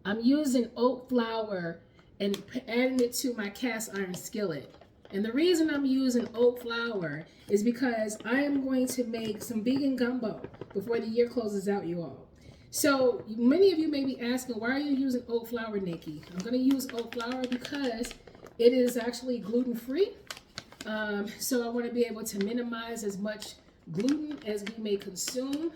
I'm using oat flour and adding it to my cast iron skillet. And the reason I'm using oat flour is because I am going to make some vegan gumbo before the year closes out, you all. So many of you may be asking, why are you using oat flour, Nikki? I'm going to use oat flour because it is actually gluten-free. So I want to be able to minimize as much gluten as we may consume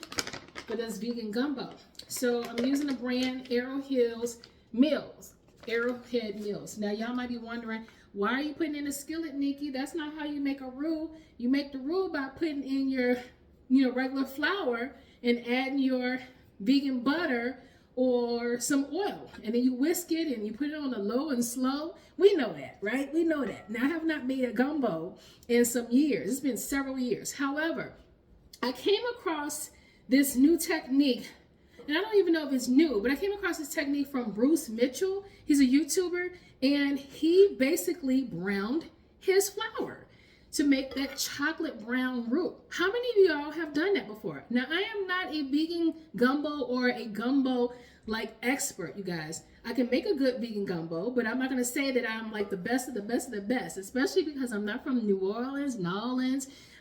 for this vegan gumbo. So I'm using the brand Arrowhead Mills. Now y'all might be wondering, why are you putting in a skillet, Nikki? That's not how you make a roux. You make the roux by putting in your, regular flour and adding your vegan butter or some oil, and then you whisk it and you put it on a low and slow. We know that, right? We know that. Now I have not made a gumbo in some years. It's been several years. However, I came across this new technique, and I don't even know if it's new, but I came across this technique from Bruce Mitchell. He's a YouTuber, and he basically browned his flour to make that chocolate brown roux. How many of y'all have done that before? Now, I am not a vegan gumbo or a gumbo like expert, you guys. I can make a good vegan gumbo, but I'm not gonna say that I'm like the best of the best of the best, especially because I'm not from New Orleans,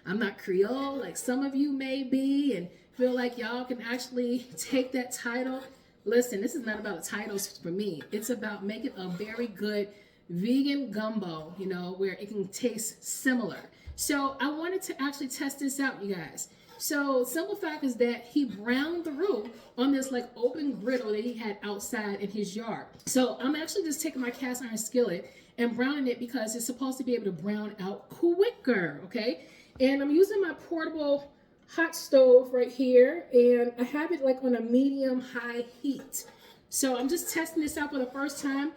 I'm not Creole like some of you may be and feel like y'all can actually take that title. Listen, this is not about titles for me. It's about making a very good vegan gumbo, where it can taste similar. So I wanted to actually test this out, you guys. So simple fact is that he browned the roux on this like open griddle that he had outside in his yard. So I'm actually just taking my cast iron skillet and browning it because it's supposed to be able to brown out quicker, okay? And I'm using my portable hot stove right here, and I have it like on a medium high heat. So I'm just testing this out for the first time.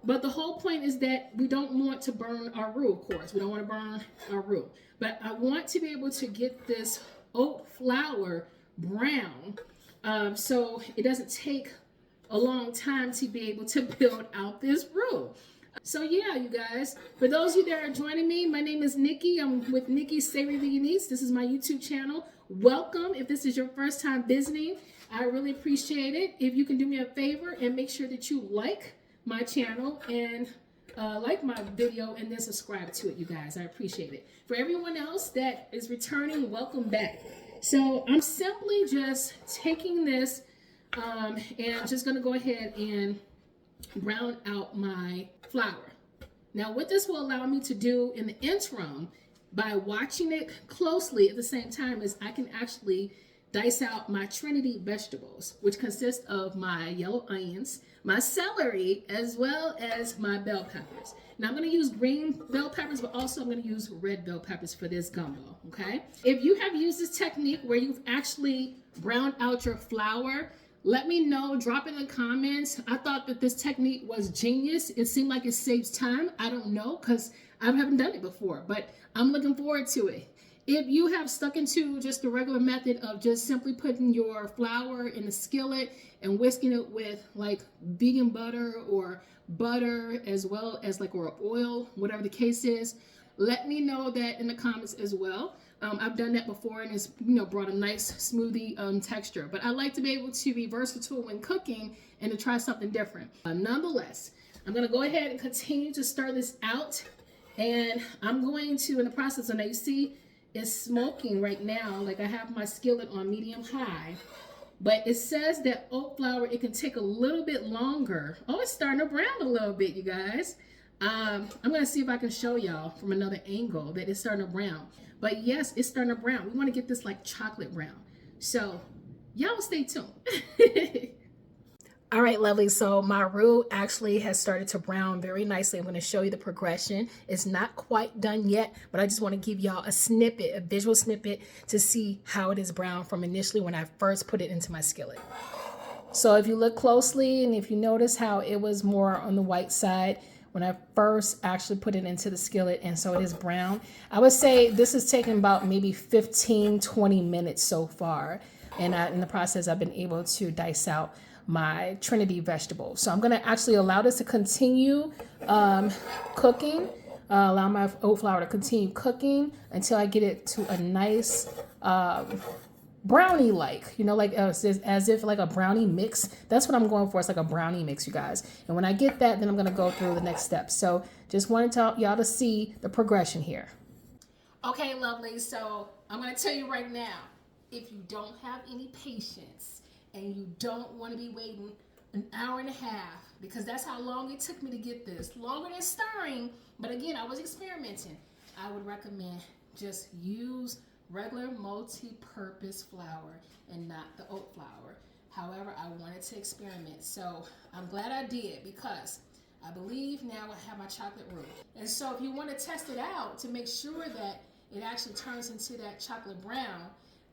But the whole point is that we don't want to burn our roux, of course. We don't want to burn our roux. But I want to be able to get this oat flour brown so it doesn't take a long time to be able to build out this roux. So yeah, you guys, for those of you that are joining me, my name is Nikki. I'm with Nicky's Savory Vegan Eats. This is my YouTube channel. Welcome. If this is your first time visiting, I really appreciate it. If you can do me a favor and make sure that you like my channel and like my video and then subscribe to it, you guys. I appreciate it. For everyone else that is returning, welcome back. So I'm simply just taking this and just going to go ahead and brown out my flour. Now what this will allow me to do in the interim by watching it closely at the same time is I can actually dice out my Trinity vegetables, which consist of my yellow onions, my celery, as well as my bell peppers. Now I'm going to use green bell peppers, but also I'm going to use red bell peppers for this gumbo, okay? If you have used this technique where you've actually browned out your flour, let me know, drop it in the comments. I thought that this technique was genius. It seemed like it saves time. I don't know, because I haven't done it before, but I'm looking forward to it. If you have stuck into just the regular method of just simply putting your flour in the skillet and whisking it with like vegan butter or butter as well as like or oil, whatever the case is, let me know that in the comments as well. I've done that before and it's brought a nice smoothie texture. But I like to be able to be versatile when cooking and to try something different. Nonetheless, I'm going to go ahead and continue to stir this out, and I'm going to, in the process, and you see it's smoking right now. Like I have my skillet on medium high, but it says that oat flour, it can take a little bit longer. Oh, it's starting to brown a little bit, you guys. I'm going to see if I can show y'all from another angle that it's starting to brown. But yes, it's starting to brown. We want to get this like chocolate brown. So y'all stay tuned. All right, lovely. So my roux actually has started to brown very nicely. I'm going to show you the progression. It's not quite done yet, but I just want to give y'all a snippet, a visual snippet to see how it is brown from initially when I first put it into my skillet. So if you look closely and if you notice how it was more on the white side when I first actually put it into the skillet, and so it is brown. I would say this has taken about maybe 15-20 minutes so far. And in the process, I've been able to dice out my Trinity vegetables. So I'm going to actually allow this to continue cooking, allow my oat flour to continue cooking until I get it to a nice brownie like, you know, like as if like a brownie mix. That's what I'm going for. It's like a brownie mix, you guys. And when I get that, then I'm going to go through the next steps. So just wanted y'all to see the progression here. Okay, lovely. So I'm going to tell you right now, if you don't have any patience and you don't want to be waiting an hour and a half, because that's how long it took me to get this, longer than stirring, but again, I was experimenting, I would recommend just use regular multi-purpose flour and not the oat flour. However, I wanted to experiment, so I'm glad I did, because I believe now I have my chocolate roux. And so if you want to test it out to make sure that it actually turns into that chocolate brown,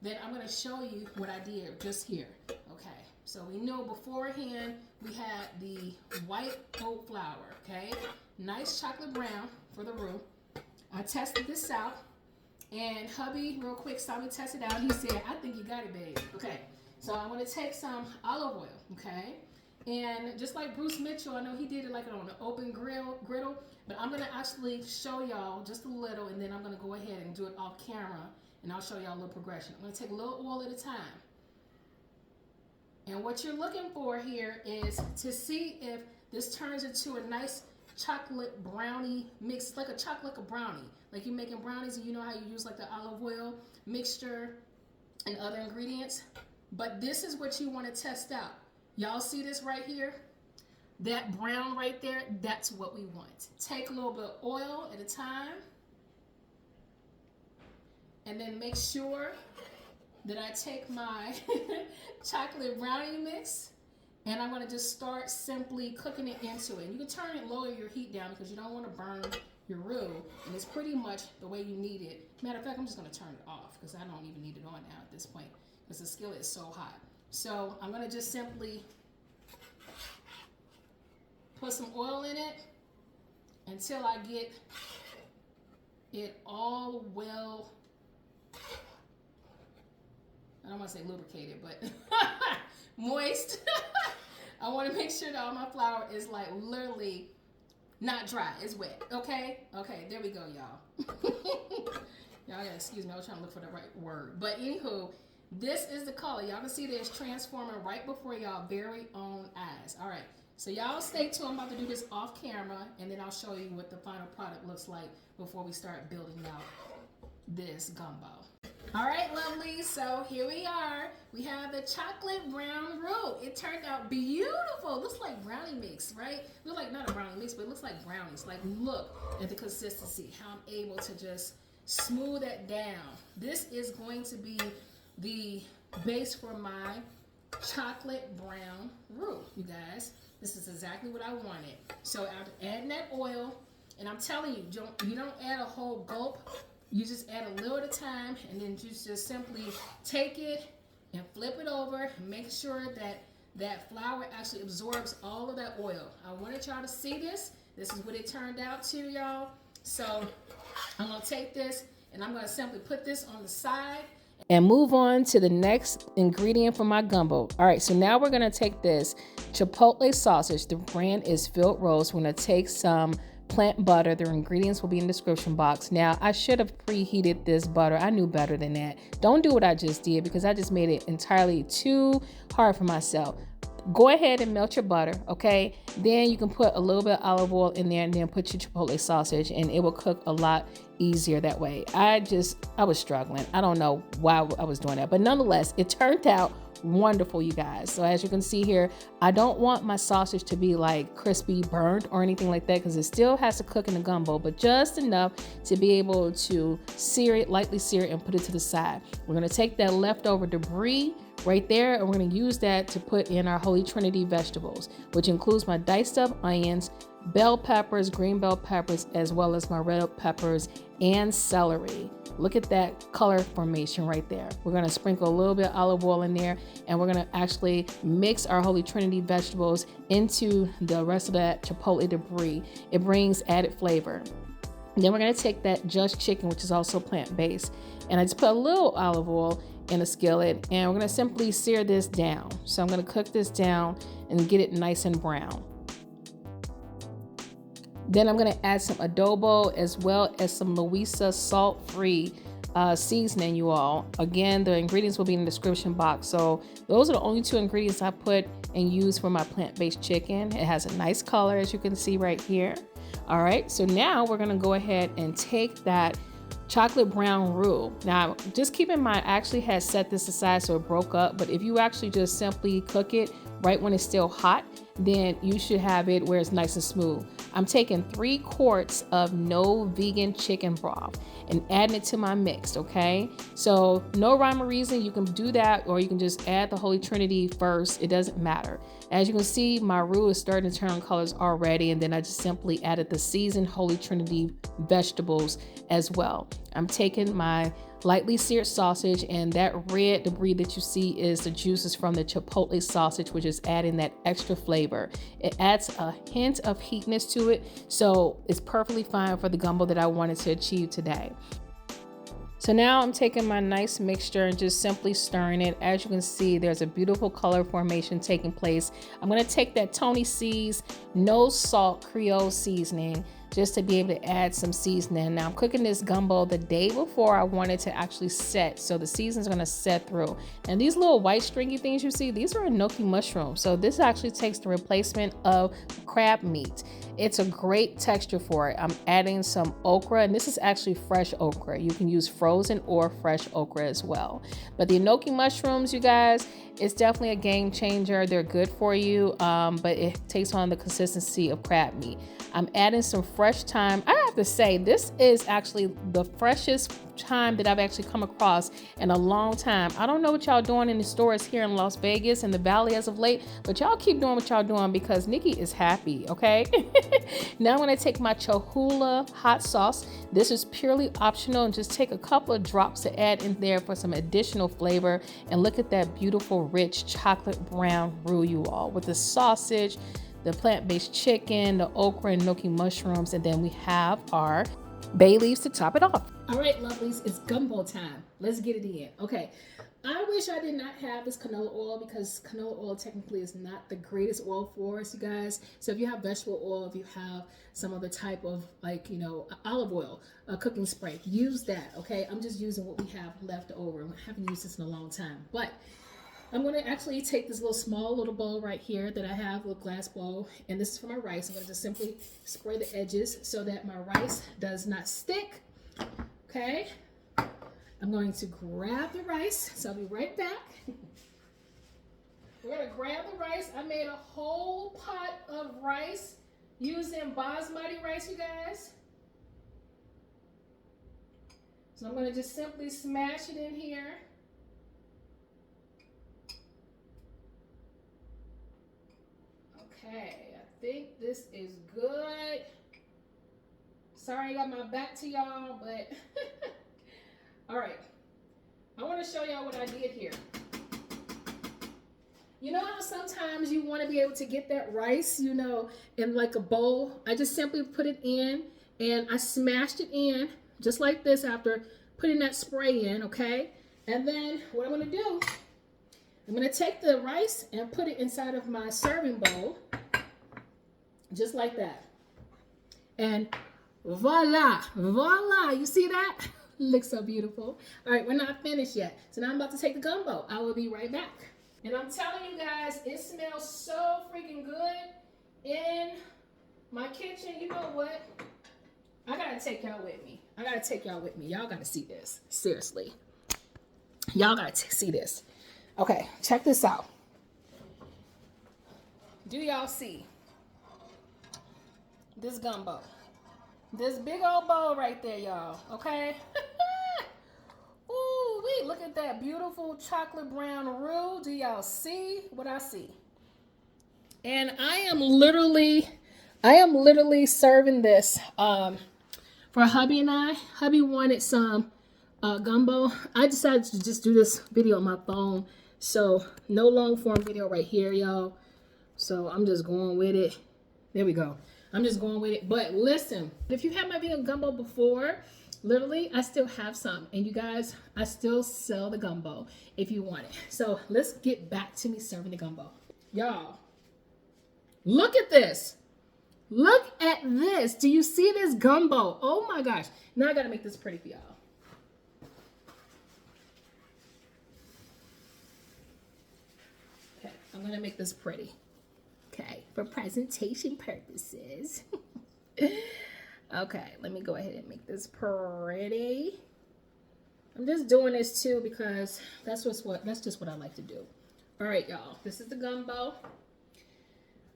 then I'm going to show you what I did just here. Okay, so we know beforehand we had the white oat flour, okay? Nice chocolate brown for the roux. I tested this out, and hubby real quick saw me test it out. He said, I think you got it, babe. Okay, so I'm going to take some olive oil, okay? And just like Bruce Mitchell, I know he did it like on an open griddle, but I'm going to actually show y'all just a little, and then I'm going to go ahead and do it off camera, and I'll show y'all a little progression. I'm going to take a little oil at a time. And what you're looking for here is to see if this turns into a nice chocolate brownie mix. It's like a chocolate brownie. Like you're making brownies and you know how you use like the olive oil mixture and other ingredients. But this is what you want to test out. Y'all see this right here? That brown right there, that's what we want. Take a little bit of oil at a time. And then make sure that I take my chocolate brownie mix, and I'm going to just start simply cooking it into it. You can turn it, lower your heat down because you don't want to burn your roux, and it's pretty much the way you need it. Matter of fact, I'm just going to turn it off because I don't even need it on now at this point because the skillet is so hot. So I'm going to just simply put some oil in it until I get it all well, I don't want to say lubricated, but moist. I want to make sure that all my flour is like literally not dry, it's wet. Okay? Okay, there we go, y'all. Y'all gotta excuse me, I was trying to look for the right word. But anywho, this is the color. Y'all can see that it's transforming right before y'all very own eyes. All right, so y'all stay tuned. I'm about to do this off camera, and then I'll show you what the final product looks like before we start building out this gumbo. All right, lovely, so here we are. We have the chocolate brown roux. It turned out beautiful. It looks like brownie mix, right? Looks like not a brownie mix, but it looks like brownies. Like, look at the consistency, how I'm able to just smooth that down. This is going to be the base for my chocolate brown roux, you guys. This is exactly what I wanted. So after adding that oil, and I'm telling you, you don't add a whole gulp. You just add a little at a time, and then you just simply take it and flip it over and make sure that that flour actually absorbs all of that oil. I wanted y'all to see this. This is what it turned out to, y'all. So I'm going to take this, and I'm going to simply put this on the side and move on to the next ingredient for my gumbo. All right, so now we're going to take this Chipotle sausage. The brand is Field Roast. We're going to take some plant butter. Their ingredients will be in the description box. Now, I should have preheated this butter. I knew better than that. Don't do what I just did because I just made it entirely too hard for myself. Go ahead and melt your butter, okay? Then you can put a little bit of olive oil in there and then put your Chipotle sausage, and it will cook a lot easier that way. I was struggling. I don't know why I was doing that, but nonetheless, it turned out wonderful, you guys. So as you can see here, I don't want my sausage to be like crispy burnt or anything like that because it still has to cook in the gumbo, but just enough to be able to sear it, lightly sear it, and put it to the side. We're going to take that leftover debris right there, and we're going to use that to put in our Holy Trinity vegetables, which includes my diced up onions, bell peppers, green bell peppers, as well as my red peppers and celery. Look at that color formation right there. We're going to sprinkle a little bit of olive oil in there, and we're going to actually mix our Holy Trinity vegetables into the rest of that Chipotle debris. It brings added flavor. And then we're going to take that Just chicken, which is also plant-based, and I just put a little olive oil in a skillet, and we're going to simply sear this down. So I'm going to cook this down and get it nice and brown. Then I'm going to add some adobo as well as some Louisa salt-free seasoning, you all. Again, the ingredients will be in the description box. So those are the only 2 ingredients I put and use for my plant-based chicken. It has a nice color, as you can see right here. All right, so now we're gonna go ahead and take that chocolate brown roux. Now, just keep in mind, I actually had set this aside so it broke up, but if you actually just simply cook it right when it's still hot, then you should have it where it's nice and smooth. I'm taking 3 quarts of no vegan chicken broth and adding it to my mix, okay? So no rhyme or reason, you can do that, or you can just add the Holy Trinity first. It doesn't matter. As you can see, my roux is starting to turn colors already, and then I just simply added the seasoned Holy Trinity vegetables as well. I'm taking my lightly seared sausage, and that red debris that you see is the juices from the Chipotle sausage, which is adding that extra flavor. It adds a hint of heatness to it, so it's perfectly fine for the gumbo that I wanted to achieve today. So now I'm taking my nice mixture and just simply stirring it. As you can see, there's a beautiful color formation taking place. I'm gonna take that Tony C's no salt Creole seasoning just to be able to add some seasoning. Now I'm cooking this gumbo the day before I want it to actually set, so the seasoning's gonna set through. And these little white stringy things you see, these are Enoki mushrooms. So this actually takes the replacement of crab meat. It's a great texture for it. I'm adding some okra, and this is actually fresh okra. You can use frozen or fresh okra as well. But the Enoki mushrooms, you guys, it's definitely a game changer. They're good for you, but it takes on the consistency of crab meat. I'm adding some fresh thyme. I have to say, this is actually the freshest thyme that I've actually come across in a long time. I don't know what y'all doing in the stores here in Las Vegas and the Valley as of late, but y'all keep doing what y'all doing because Nicky is happy, okay? Now I'm gonna take my Cholula hot sauce. This is purely optional, and just take a couple of drops to add in there for some additional flavor. And look at that beautiful, rich chocolate brown roux, you all, with the sausage, the plant-based chicken, the okra and enoki mushrooms, and then we have our bay leaves to top it off. All right, lovelies, it's gumbo time. Let's get it in. Okay, I wish I did not have this canola oil, because canola oil technically is not the greatest oil for us, you guys. So if you have vegetable oil, if you have some other type of, like, you know, olive oil, a cooking spray, use that, okay? I'm just using what we have left over. I haven't used this in a long time, but I'm going to actually take this small little bowl right here that I have, a little glass bowl, and this is for my rice. I'm going to just simply spray the edges so that my rice does not stick. Okay, I'm going to grab the rice, so I'll be right back. We're going to grab the rice. I made a whole pot of rice using basmati rice, you guys. So I'm going to just simply smash it in here. Okay, I think this is good. Sorry I got my back to y'all, but all right. I want to show y'all what I did here. You know how sometimes you want to be able to get that rice, you know, in like a bowl? I just simply put it in, and I smashed it in just like this after putting that spray in, okay? And then what I'm going to do, I'm going to take the rice and put it inside of my serving bowl, just like that. And voila, voila, you see that? Looks so beautiful. All right, we're not finished yet. So now I'm about to take the gumbo. I will be right back. And I'm telling you guys, it smells so freaking good in my kitchen. You know what? I got to take y'all with me. I got to take y'all with me. Y'all got to see this. Seriously. Y'all got to see this. Okay, check this out. Do y'all see this gumbo? This big old bowl right there, y'all, okay? Ooh, wait, look at that beautiful chocolate brown roux. Do y'all see what I see? And I am literally serving this for hubby and I. Hubby wanted some gumbo. I decided to just do this video on my phone. So no long form video right here, y'all. So I'm just going with it. There we go. I'm just going with it. But listen, if you had my vegan gumbo before, literally, I still have some. And you guys, I still sell the gumbo if you want it. So let's get back to me serving the gumbo. Y'all, look at this. Look at this. Do you see this gumbo? Oh my gosh. Now I got to make this pretty for y'all. I'm gonna make this pretty. Okay, for presentation purposes. Okay, let me go ahead and make this pretty. I'm just doing this too because that's just what I like to do. All right, y'all. This is the gumbo.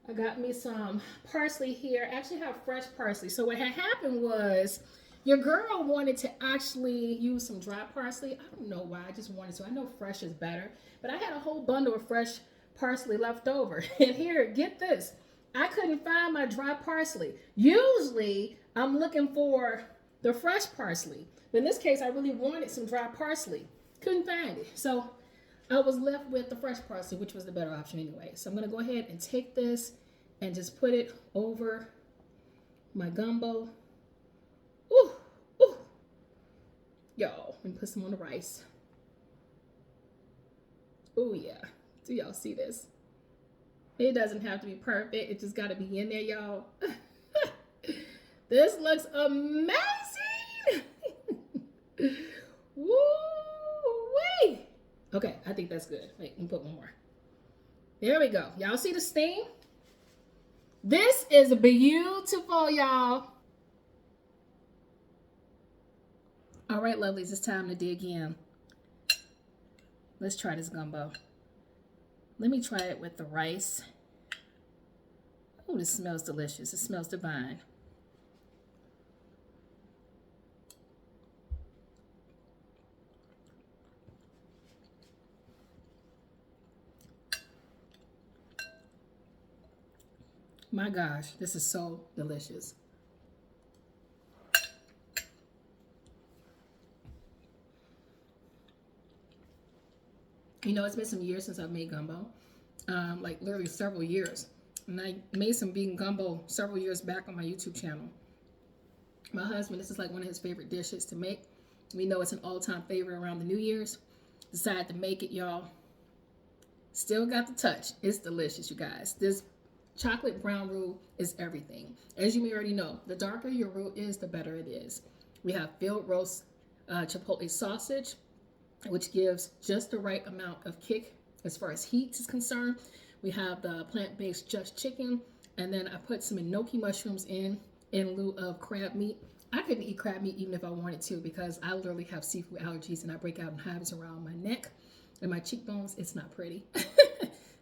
I got me some parsley here. I actually have fresh parsley. So what had happened was your girl wanted to actually use some dry parsley. I don't know why. I just wanted to. I know fresh is better, but I had a whole bundle of fresh parsley left over. And here, get this. I couldn't find my dry parsley. Usually, I'm looking for the fresh parsley. But in this case, I really wanted some dry parsley. Couldn't find it. So I was left with the fresh parsley, which was the better option anyway. So I'm going to go ahead and take this and just put it over my gumbo. Ooh, ooh. Y'all, and put some on the rice. Oh yeah. Do y'all see this? It doesn't have to be perfect. It just got to be in there, y'all. This looks amazing. Woo-wee. Okay, I think that's good. Wait, let me put one more. There we go. Y'all see the steam? This is beautiful, y'all. All right, lovelies, it's time to dig in. Let's try this gumbo. Let me try it with the rice. Oh, this smells delicious. It smells divine. My gosh, this is so delicious. You know, it's been some years since I've made gumbo, like literally several years. And I made some vegan gumbo several years back on my YouTube channel. My husband, this is like one of his favorite dishes to make. We know it's an all-time favorite around the New Year's. Decided to make it, y'all. Still got the touch. It's delicious, you guys. This chocolate brown roux is everything. As you may already know, the darker your roux is, the better it is. We have field roast Chipotle sausage, which gives just the right amount of kick as far as heat is concerned. We have the plant-based Just Chicken, and then I put some Enoki mushrooms in lieu of crab meat. I couldn't eat crab meat even if I wanted to because I literally have seafood allergies and I break out in hives around my neck and my cheekbones. It's not pretty.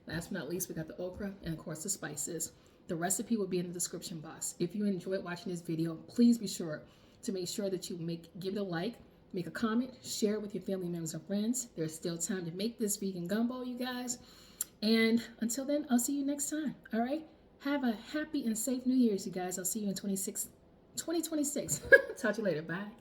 Last but not least, we got the okra and of course the spices. The recipe will be in the description box. If you enjoyed watching this video, please be sure to make sure that you give it a like, make a comment, share it with your family members and friends. There's still time to make this vegan gumbo, you guys. And until then, I'll see you next time. All right? Have a happy and safe New Year's, you guys. I'll see you in 2026. Talk to you later. Bye.